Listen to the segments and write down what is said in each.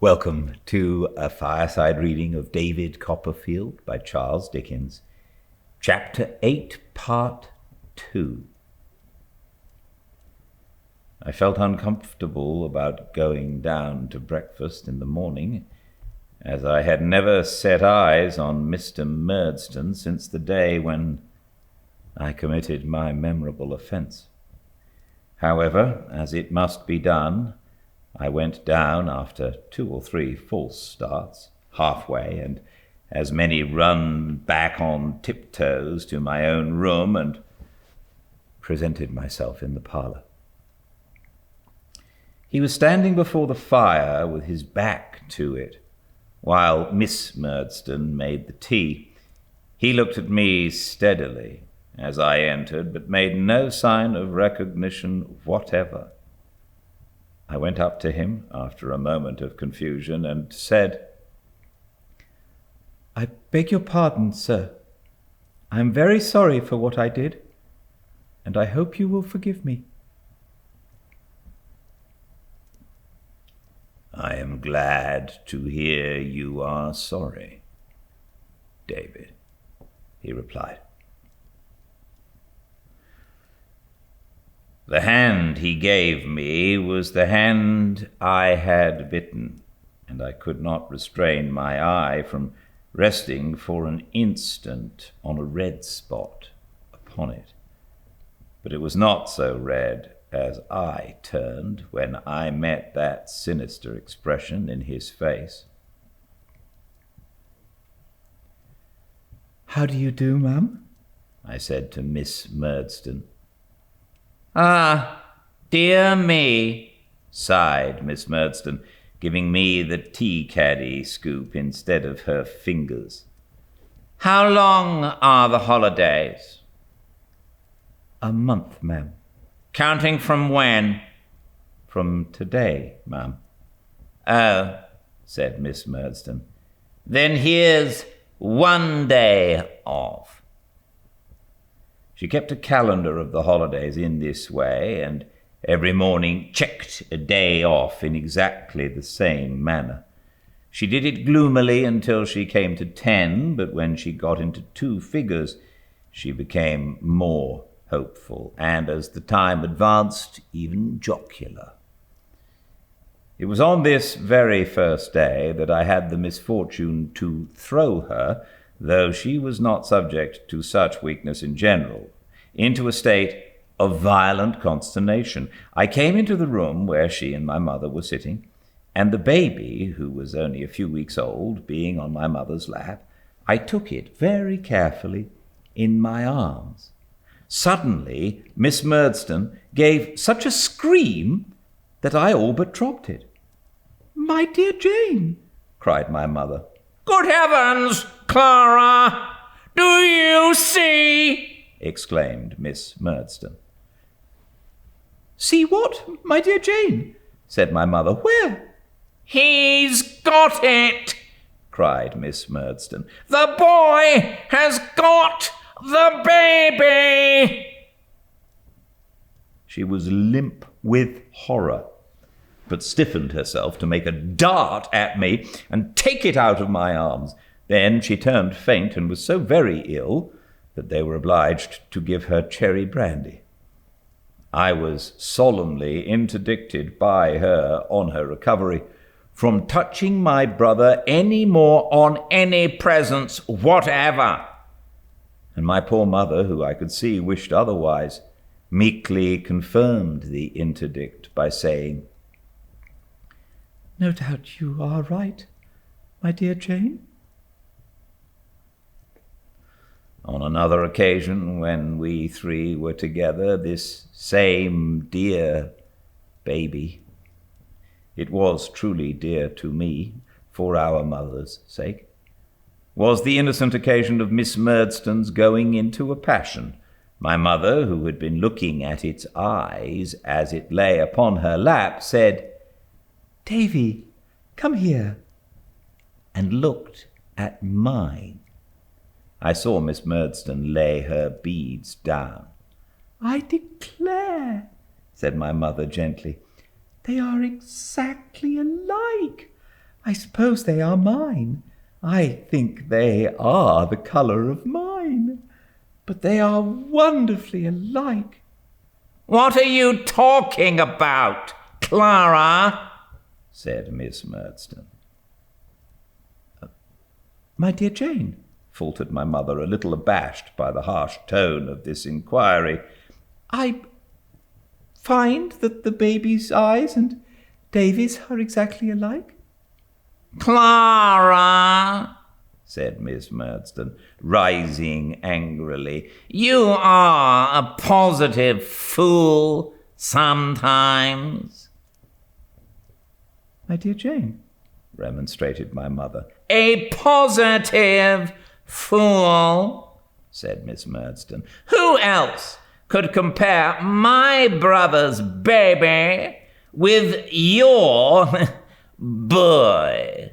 Welcome to a fireside reading of David Copperfield by Charles Dickens, Chapter 8, Part 2. I felt uncomfortable about going down to breakfast in the morning, as I had never set eyes on Mr. Murdstone since the day when I committed my memorable offence. However, as it must be done, I went down after 2 or 3 false starts, halfway, and as many run back on tiptoes to my own room, and presented myself in the parlour. He was standing before the fire with his back to it, while Miss Murdstone made the tea. He looked at me steadily as I entered, but made no sign of recognition whatever. I went up to him after a moment of confusion and said, "I beg your pardon, sir. I am very sorry for what I did, and I hope you will forgive me." "I am glad to hear you are sorry, David," he replied. The hand he gave me was the hand I had bitten, and I could not restrain my eye from resting for an instant on a red spot upon it. But it was not so red as I turned when I met that sinister expression in his face. "How do you do, ma'am?" I said to Miss Murdstone. "Ah, dear me," sighed Miss Murdstone, giving me the tea-caddy scoop instead of her fingers. "How long are the holidays?" "A month, ma'am." "Counting from when?" "From today, ma'am." "Oh," said Miss Murdstone. "then here's one day off." She kept a calendar of the holidays in this way, and every morning checked a day off in exactly the same manner. She did it gloomily until she came to 10, but when she got into 2 figures, she became more hopeful, and as the time advanced, even jocular. It was on this very first day that I had the misfortune to throw her, though she was not subject to such weakness in general, into a state of violent consternation. I came into the room where she and my mother were sitting, and the baby, who was only a few weeks old, being on my mother's lap, I took it very carefully in my arms. Suddenly, Miss Murdstone gave such a scream that I all but dropped it. "My dear Jane!" cried my mother. "Good heavens, Clara! Do you see?" exclaimed Miss Murdstone. "See what, my dear Jane?" said my mother. "Where?" "He's got it!" cried Miss Murdstone. "The boy has got the baby!" She was limp with horror, but stiffened herself to make a dart at me and take it out of my arms. Then she turned faint and was so very ill that they were obliged to give her cherry brandy. I was solemnly interdicted by her, on her recovery, from touching my brother any more on any presents whatever. And my poor mother, who I could see wished otherwise, meekly confirmed the interdict by saying, "No doubt you are right, my dear Jane." On another occasion, when we 3 were together, this same dear baby, it was truly dear to me, for our mother's sake, was the innocent occasion of Miss Murdstone's going into a passion. My mother, who had been looking at its eyes as it lay upon her lap, said, "Davy, come here," and looked at mine. I saw Miss Murdstone lay her beads down. "I declare," said my mother gently, "they are exactly alike. I suppose they are mine. I think they are the colour of mine. But they are wonderfully alike. What are you talking about, Clara? said Miss Murdstone. My dear Jane, faltered my mother, a little abashed by the harsh tone of this inquiry. I find that the baby's eyes and Davy's are exactly alike. Clara, said Miss Murdstone, rising angrily. You are a positive fool sometimes. My dear Jane, remonstrated my mother. A positive fool, said Miss Murdstone. Who else could compare my brother's baby with your boy?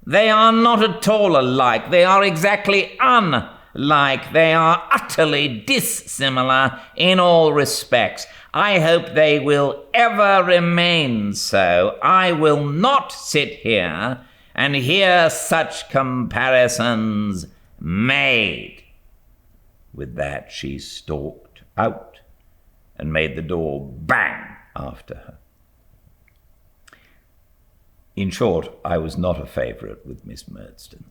They are not at all alike. They are exactly unlike. They are utterly dissimilar in all respects. I hope they will ever remain so. I will not sit here and hear such comparisons made. With that she stalked out and made the door bang after her. In short, I was not a favourite with Miss Murdstone.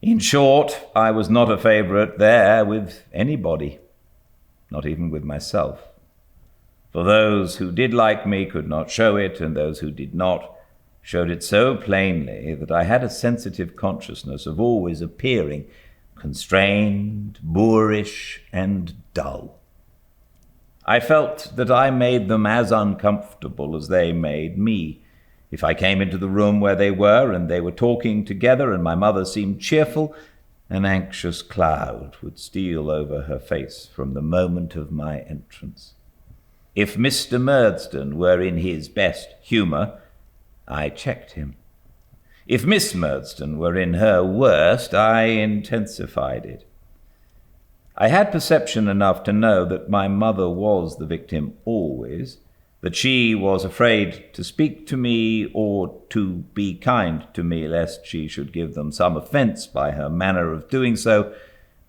In short, I was not a favourite there with anybody, not even with myself. For those who did like me could not show it, and those who did not showed it so plainly that I had a sensitive consciousness of always appearing constrained, boorish, and dull. I felt that I made them as uncomfortable as they made me. If I came into the room where they were, and they were talking together, and my mother seemed cheerful, an anxious cloud would steal over her face from the moment of my entrance. If Mr. Murdstone were in his best humour, I checked him. If Miss Murdstone were in her worst, I intensified it. I had perception enough to know that my mother was the victim always, that she was afraid to speak to me or to be kind to me, lest she should give them some offence by her manner of doing so,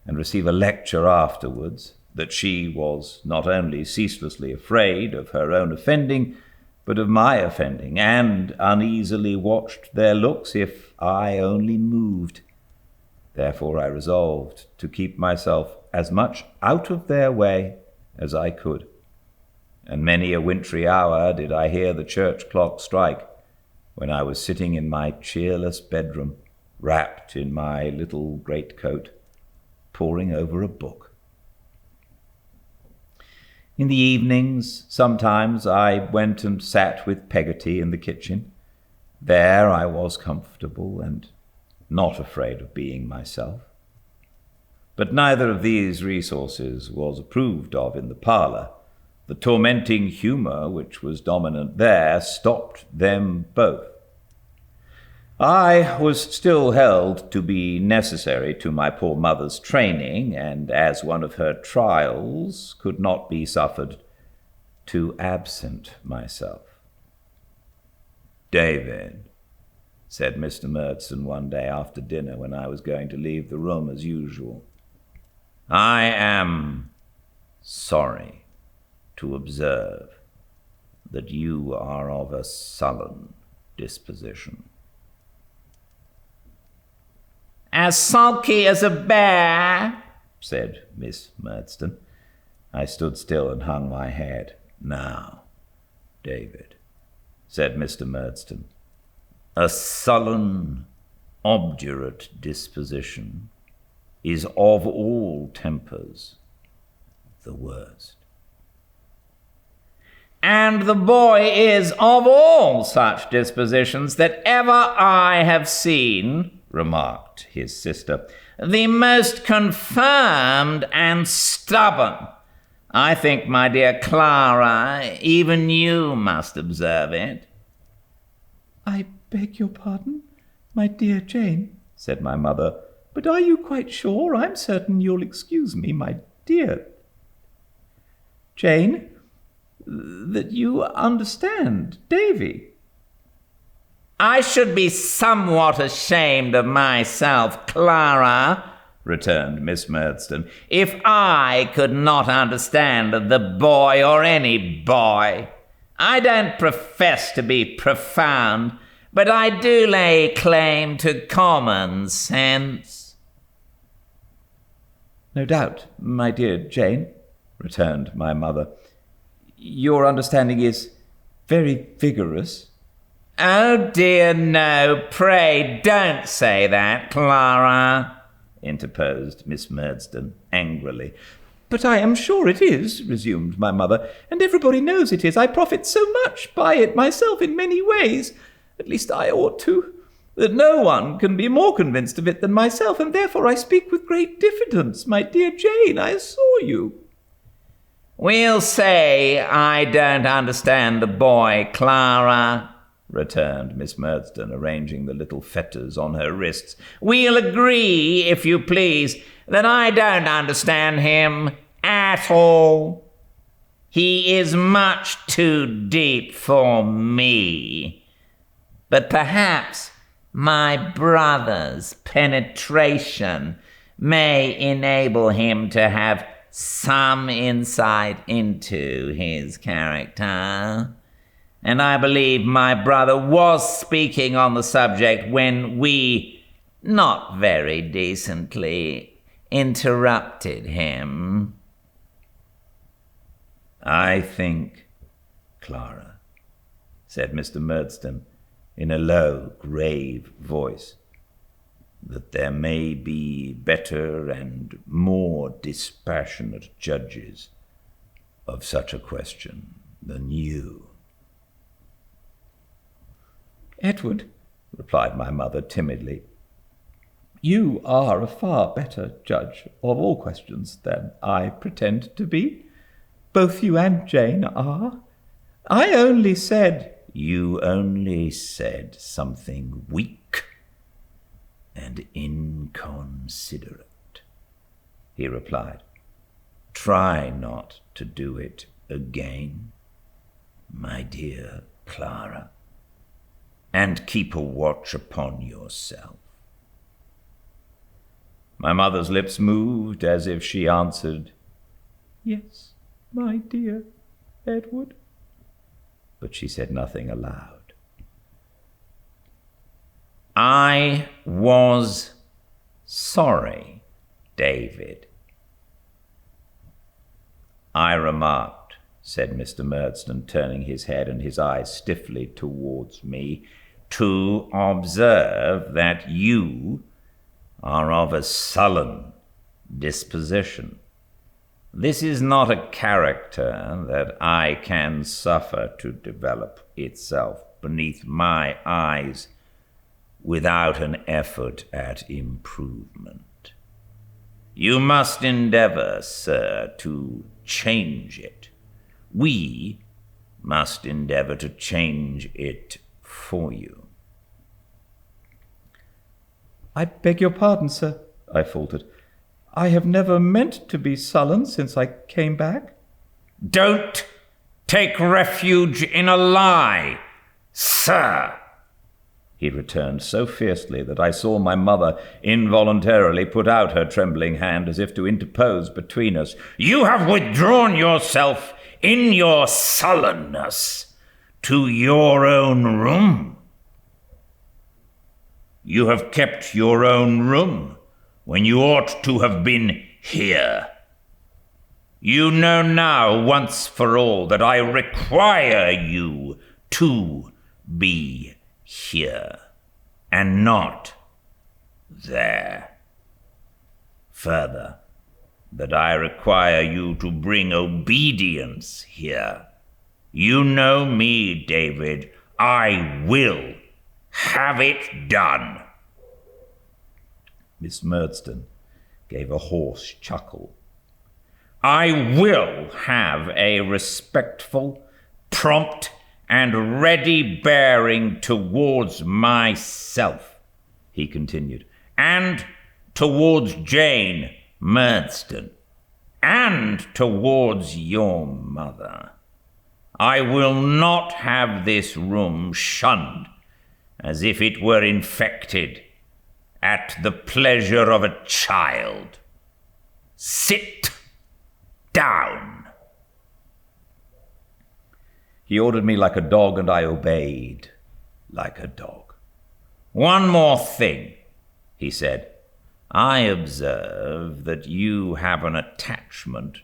and receive a lecture afterwards, that she was not only ceaselessly afraid of her own offending, but of my offending, and uneasily watched their looks if I only moved. Therefore I resolved to keep myself as much out of their way as I could. And many a wintry hour did I hear the church clock strike, when I was sitting in my cheerless bedroom, wrapped in my little greatcoat, poring over a book. In the evenings, sometimes I went and sat with Peggotty in the kitchen. There I was comfortable and not afraid of being myself. But neither of these resources was approved of in the parlour. The tormenting humour which was dominant there stopped them both. I was still held to be necessary to my poor mother's training, and as one of her trials could not be suffered to absent myself. "David," said Mr. Murdstone one day after dinner when I was going to leave the room as usual, "I am sorry to observe that you are of a sullen disposition." As sulky as a bear, said Miss Murdstone. I stood still and hung my head. "Now, David," said Mr. Murdstone, "a sullen, obdurate disposition is of all tempers the worst." And the boy is of all such dispositions that ever I have seen, remarked his sister, the most confirmed and stubborn. I think, my dear Clara, even you must observe it. "I beg your pardon, my dear Jane," said my mother, "but are you quite sure? I'm certain you'll excuse me, my dear Jane, that you understand Davy." I should be somewhat ashamed of myself, Clara, returned Miss Murdstone, if I could not understand the boy or any boy. I don't profess to be profound, but I do lay claim to common sense. No doubt, my dear Jane, returned my mother. Your understanding is very vigorous. Oh dear, no, pray don't say that, Clara, interposed Miss Murdstone angrily. But I am sure it is, resumed my mother, and everybody knows it is. I profit so much by it myself in many ways, at least I ought to, that no one can be more convinced of it than myself, and therefore I speak with great diffidence. My dear Jane, I assure you. We'll say I don't understand the boy, Clara, returned Miss Murdstone, arranging the little fetters on her wrists. We'll agree, if you please, that I don't understand him at all. He is much too deep for me. But perhaps my brother's penetration may enable him to have some insight into his character. And I believe my brother was speaking on the subject when we, not very decently, interrupted him. I think, Clara, said Mr. Murdstone in a low, grave voice, that there may be better and more dispassionate judges of such a question than you. Edward, replied my mother timidly, you are a far better judge of all questions than I pretend to be. Both you and Jane are. I only said... You only said something weak and inconsiderate, he replied. Try not to do it again, my dear Clara, and keep a watch upon yourself. My mother's lips moved as if she answered, Yes, my dear Edward. But she said nothing aloud. I was sorry, David. I remarked, said Mr. Murdstone, turning his head and his eyes stiffly towards me, to observe that you are of a sullen disposition. This is not a character that I can suffer to develop itself beneath my eyes without an effort at improvement. You must endeavor, sir, to change it. We must endeavor to change it for you. I beg your pardon, sir, I faltered. I have never meant to be sullen since I came back. Don't take refuge in a lie, sir, he returned so fiercely that I saw my mother involuntarily put out her trembling hand as if to interpose between us. You have withdrawn yourself in your sullenness to your own room. You have kept your own room when you ought to have been here. You know now, once for all, that I require you to be here, and not there. Further, that I require you to bring obedience here. You know me, David. I will have it done. Miss Murdstone gave a hoarse chuckle. I will have a respectful, prompt, and ready bearing towards myself, he continued, and towards Jane Murdstone, and towards your mother. I will not have this room shunned as if it were infected, at the pleasure of a child. Sit down. He ordered me like a dog, and I obeyed like a dog. One more thing, he said. I observe that you have an attachment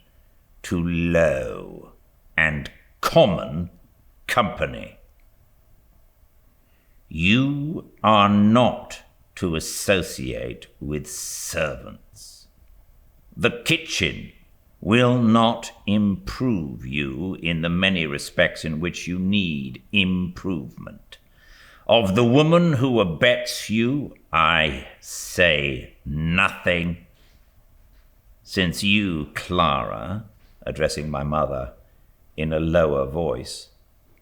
to low and common company. You are not to associate with servants. The kitchen will not improve you in the many respects in which you need improvement. Of the woman who abets you, I say nothing. Since you, Clara, addressing my mother in a lower voice,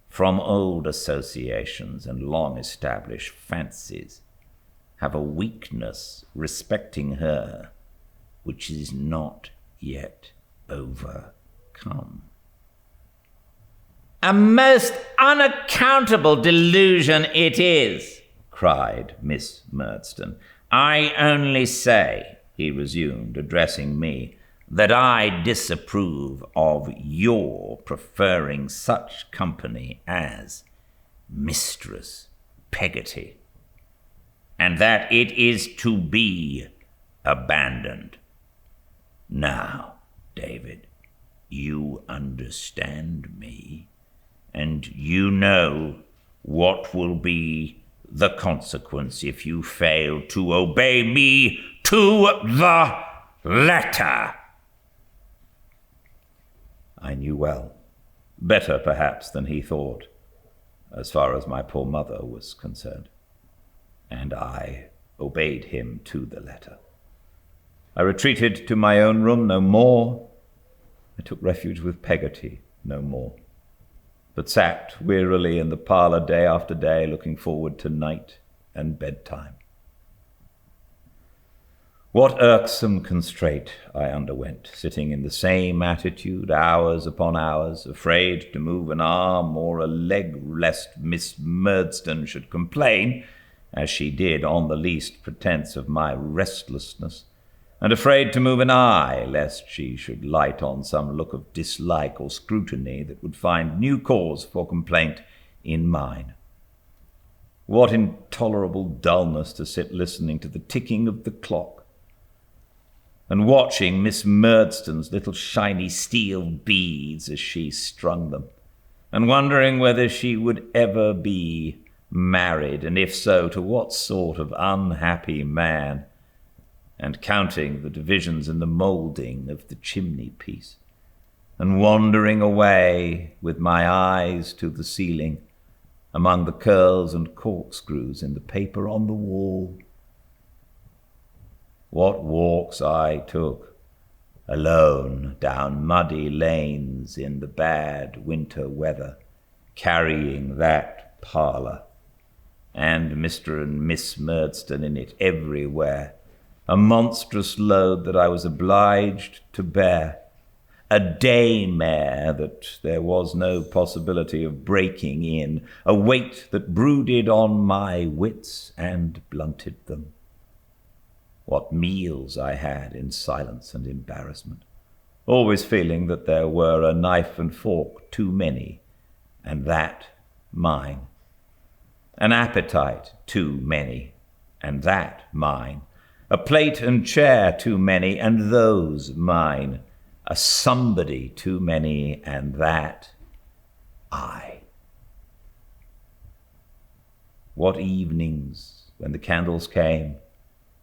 from old associations and long-established fancies, have a weakness respecting her which is not yet overcome. A most unaccountable delusion it is, cried Miss Murdstone. I only say, he resumed, addressing me, that I disapprove of your preferring such company as Mistress Peggotty, and that it is to be abandoned. Now, David, you understand me, and you know what will be the consequence if you fail to obey me to the letter. I knew well, better perhaps than he thought, as far as my poor mother was concerned, and I obeyed him to the letter. I retreated to my own room no more. I took refuge with Peggotty no more, but sat wearily in the parlour day after day, looking forward to night and bedtime. What irksome constraint I underwent, sitting in the same attitude hours upon hours, afraid to move an arm or a leg lest Miss Murdstone should complain, as she did on the least pretence of my restlessness, and afraid to move an eye lest she should light on some look of dislike or scrutiny that would find new cause for complaint in mine. What intolerable dullness to sit listening to the ticking of the clock, and watching Miss Murdstone's little shiny steel beads as she strung them, and wondering whether she would ever be married, and if so, to what sort of unhappy man, and counting the divisions in the moulding of the chimney-piece, and wandering away with my eyes to the ceiling, among the curls and corkscrews in the paper on the wall. What walks I took, alone, down muddy lanes in the bad winter weather, carrying that parlour, and Mr. and Miss Murdstone in it everywhere, a monstrous load that I was obliged to bear, a daymare that there was no possibility of breaking in, a weight that brooded on my wits and blunted them. What meals I had in silence and embarrassment, always feeling that there were a knife and fork too many, and that mine. An appetite too many, and that mine. A plate and chair too many, and those mine. A somebody too many, and that I. What evenings, when the candles came,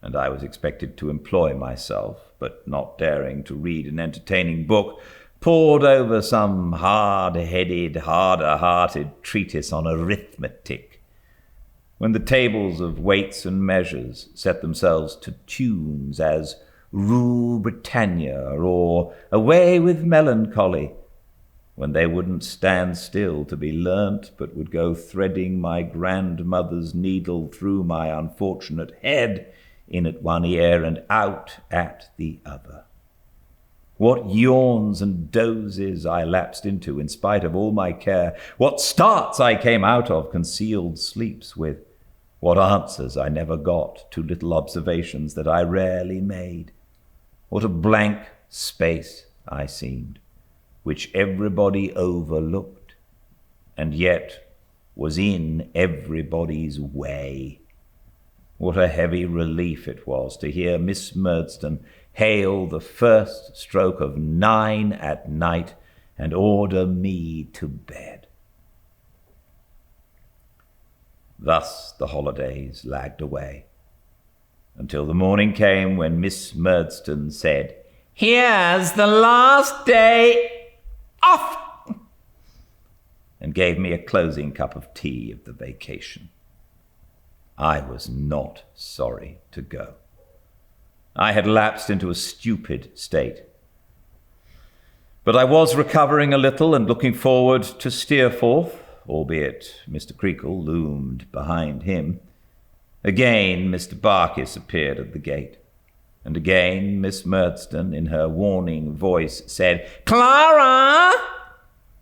and I was expected to employ myself, but not daring to read an entertaining book, pored over some hard-headed, harder-hearted treatise on arithmetic, when the tables of weights and measures set themselves to tunes as Rule Britannia or Away with Melancholy, when they wouldn't stand still to be learnt, but would go threading my grandmother's needle through my unfortunate head, in at one ear and out at the other. What yawns and dozes I lapsed into in spite of all my care, what starts I came out of concealed sleeps with, What answers I never got to little observations that I rarely made. What a blank space I seemed, which everybody overlooked, and yet was in everybody's way. What a heavy relief it was to hear Miss Murdstone hail the first stroke of 9 at night and order me to bed. Thus the holidays lagged away, until the morning came when Miss Murdstone said, "Here's the last day off," and gave me a closing cup of tea of the vacation. I was not sorry to go. I had lapsed into a stupid state. But I was recovering a little and looking forward to Steerforth, albeit Mr. Creakle loomed behind him. Again Mr. Barkis appeared at the gate, and again Miss Murdstone, in her warning voice, said, "Clara!"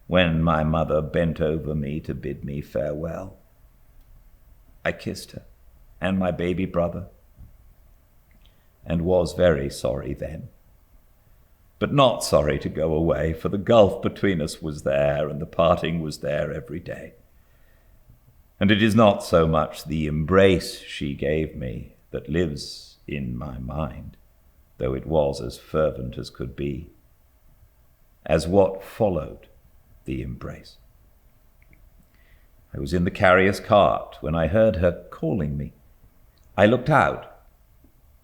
when my mother bent over me to bid me farewell. I kissed her and my baby brother, and was very sorry then, but not sorry to go away, for the gulf between us was there, and the parting was there every day. And it is not so much the embrace she gave me that lives in my mind, though it was as fervent as could be, as what followed the embrace. I was in the carrier's cart when I heard her calling me. I looked out,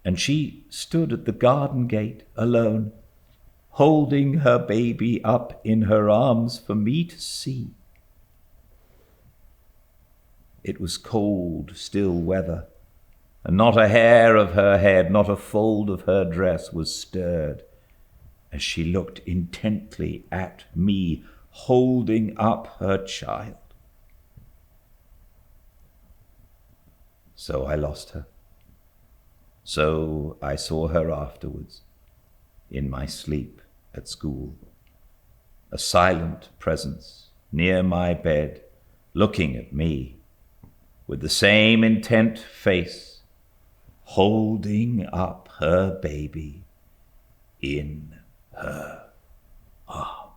and she stood at the garden gate alone, holding her baby up in her arms for me to see. It was cold, still weather, and not a hair of her head, not a fold of her dress was stirred, as she looked intently at me, holding up her child. So I lost her. So I saw her afterwards, in my sleep at school, a silent presence near my bed, looking at me with the same intent face, holding up her baby in her arms.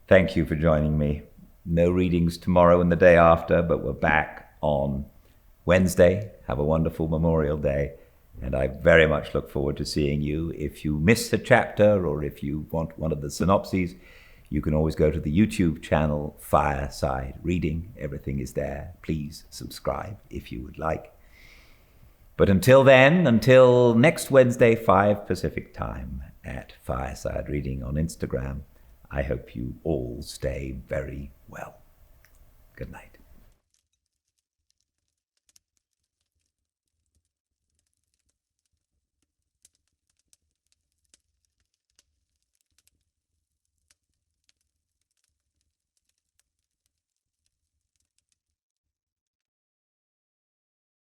Thank you for joining me. No readings tomorrow and the day after, but we're back on Wednesday. Have a wonderful Memorial Day, and I very much look forward to seeing you. If you missed a chapter, or if you want one of the synopses, you can always go to the YouTube channel Fireside Reading. Everything is there. Please subscribe if you would like. But until then, until next Wednesday, 5 Pacific time, at Fireside Reading on Instagram, I hope you all stay very well. Good night.